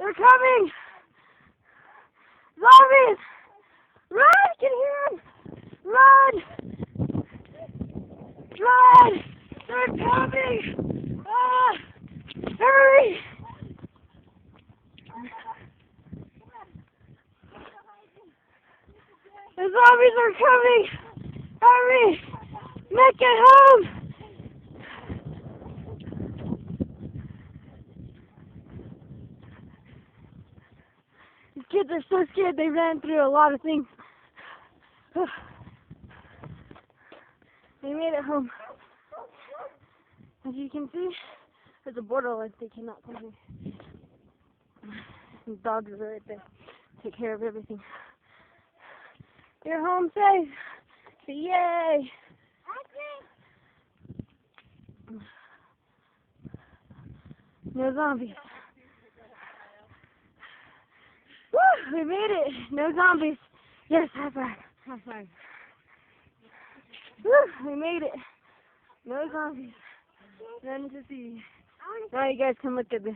They're coming! Zombies! Run! I can hear them! Run! Run! They're coming! Ah! Hurry! The zombies are coming! Hurry! Make it home! These kids are so scared they ran through a lot of things. They made it home. As you can see, there's a borderline they cannot come here. Some dogs are right there. Take care of everything. You're home safe. Yay! No zombies. Woo! We made it. No zombies. Yes, high five. High five. Woo! We made it. No zombies. None to see. Now you guys can look at this.